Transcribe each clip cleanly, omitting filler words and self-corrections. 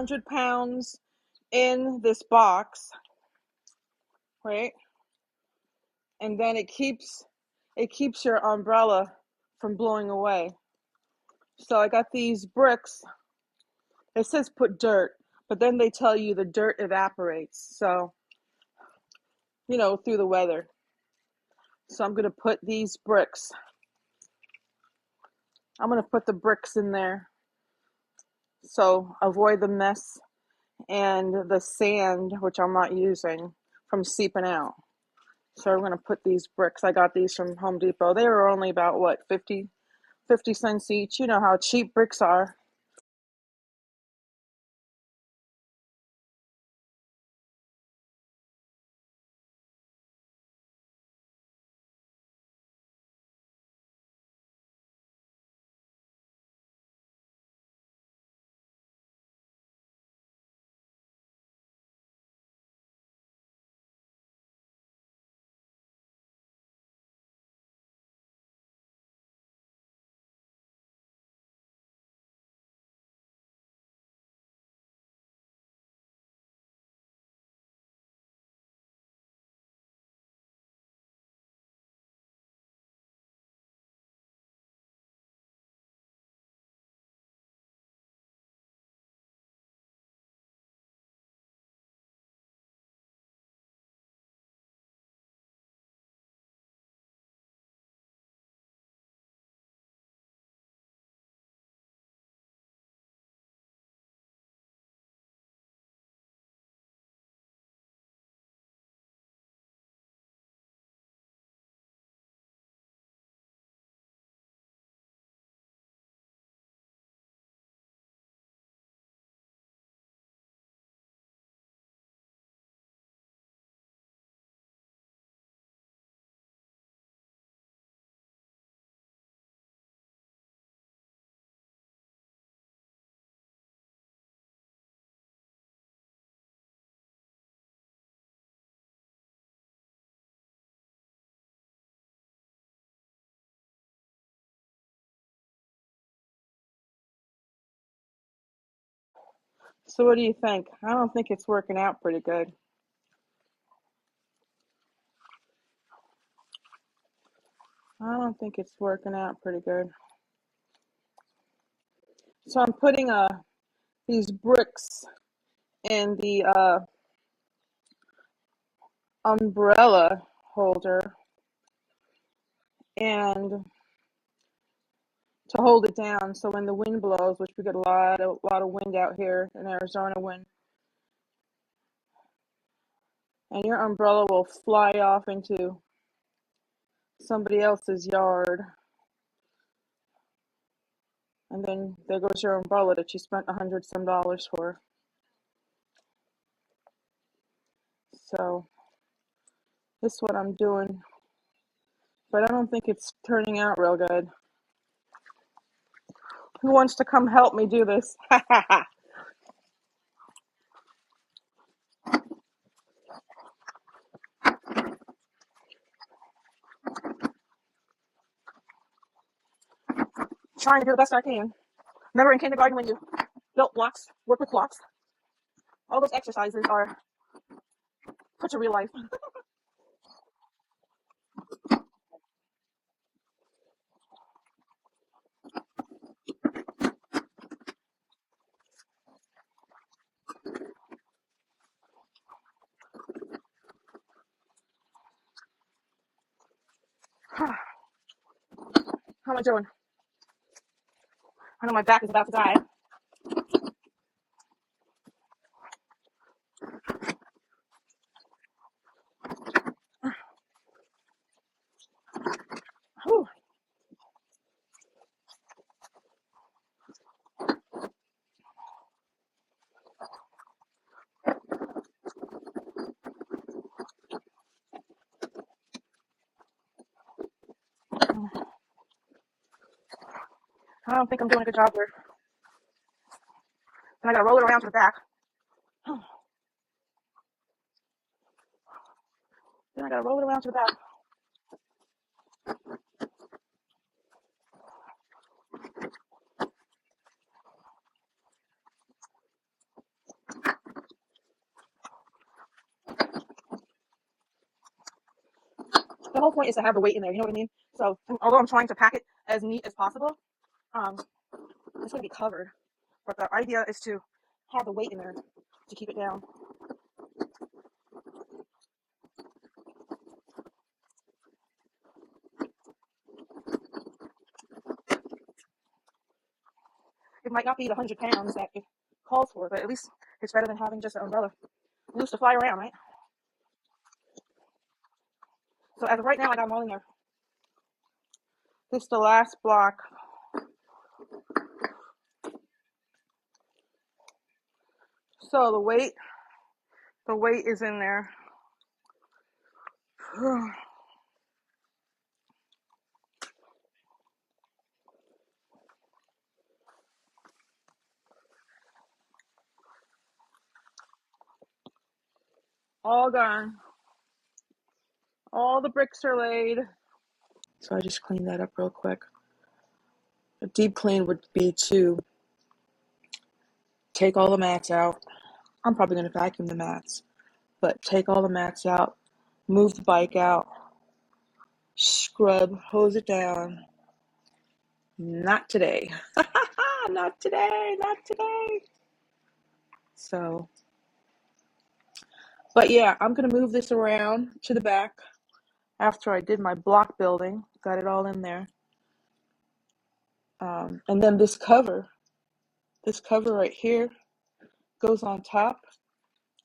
100 pounds in this box, right? And then it keeps your umbrella from blowing away. So I got these bricks. It says put dirt, but then they tell you the dirt evaporates. So, through the weather. So I'm going to put these bricks. I'm going to put the bricks in there. So avoid the mess and the sand, which I'm not using, from seeping out. So I'm going to put these bricks. I got these from Home Depot. They were only about, 50 cents each. You know how cheap bricks are. So what do you think? I don't think it's working out pretty good. I don't think it's working out pretty good. So I'm putting these bricks in the umbrella holder and to hold it down so when the wind blows, which we get a lot of wind out here in Arizona wind, and your umbrella will fly off into somebody else's yard. And then there goes your umbrella that you spent $100 for. So this is what I'm doing. But I don't think it's turning out real good. Who wants to come help me do this? Trying to do the best I can. Remember in kindergarten when you built blocks, work with blocks? All those exercises are put to real life. How am I doing? I know my back is about to die. Whew. I don't think I'm doing a good job here. And I gotta roll it around to the back. Then I gotta roll it around to the back. whole point is to have the weight in there, you know what I mean? So although I'm trying to pack it as neat as possible, it's going to be covered. But the idea is to have the weight in there to keep it down. It might not be the 100 pounds that it calls for, but at least it's better than having just an umbrella loose to fly around, right? So as of right now, I got them all in there. This is the last block. So the weight is in there. All done. All the bricks are laid. So I just cleaned that up real quick. A deep clean would be to take all the mats out. I'm probably going to vacuum the mats, but take all the mats out, move the bike out, scrub, hose it down. Not today. Not today. Not today. So, but yeah, I'm going to move this around to the back after I did my block building. Got it all in there. And then this cover right here goes on top.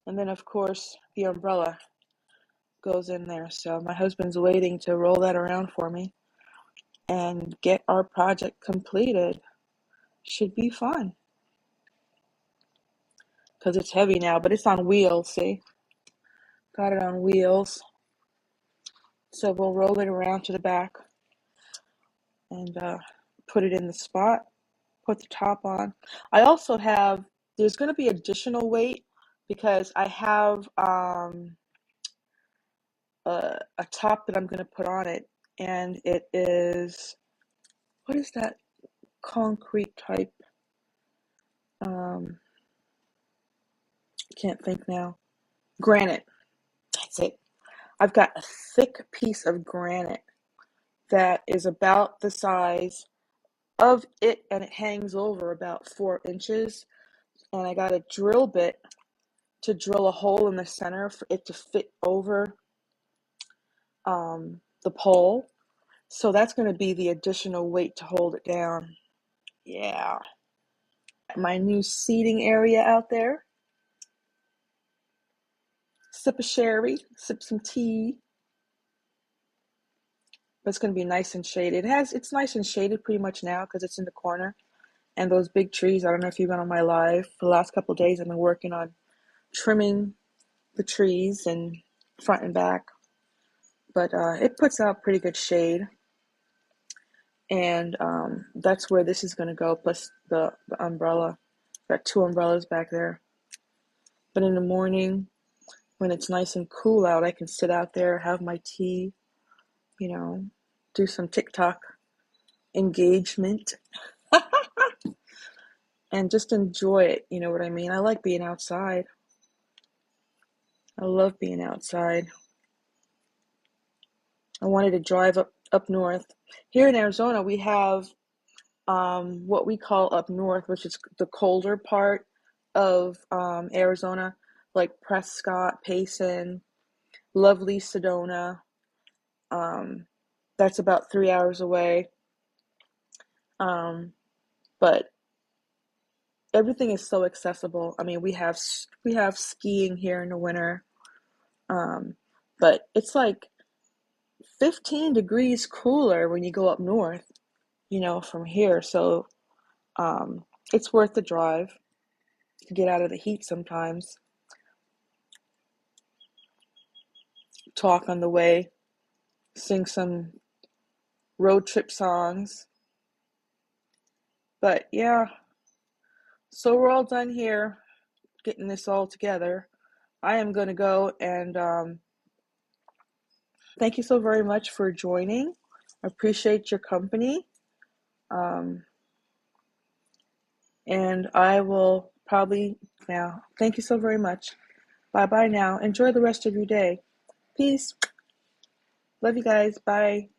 And then, of course, the umbrella goes in there. So my husband's waiting to roll that around for me and get our project completed. Should be fun. Because it's heavy now, but it's on wheels, see? Got it on wheels. So we'll roll it around to the back and put it in the spot. Put the top on. I also have, there's going to be additional weight because I have a top that I'm going to put on it, and it is, what is that concrete type? Can't think now. Granite. That's it. I've got a thick piece of granite that is about the size of it, and it hangs over about 4 inches. And I got a drill bit to drill a hole in the center for it to fit over the pole. So that's going to be the additional weight to hold it down. Yeah. My new seating area out there. Sip a sherry, sip some tea. But it's going to be nice and shaded. It's nice and shaded pretty much now because it's in the corner. And those big trees, I don't know if you've been on my live. For the last couple of days, I've been working on trimming the trees and front and back. But it puts out pretty good shade. And that's where this is going to go, plus the umbrella. Got 2 umbrellas back there. But in the morning, when it's nice and cool out, I can sit out there, have my tea, do some TikTok engagement and just enjoy it. You know what I mean? I like being outside. I love being outside. I wanted to drive up north. Here in Arizona, we have what we call up north, which is the colder part of Arizona, like Prescott, Payson, lovely Sedona. That's about 3 hours away. But everything is so accessible. I mean, we have skiing here in the winter, but it's like 15 degrees cooler when you go up north, from here. So it's worth the drive to get out of the heat sometimes. Talk on the way, sing some road trip songs. But yeah, so we're all done here, getting this all together. I am going to go and thank you so very much for joining. I appreciate your company. And I will probably now. Thank you so very much. Bye bye now. Enjoy the rest of your day. Peace. Love you guys. Bye.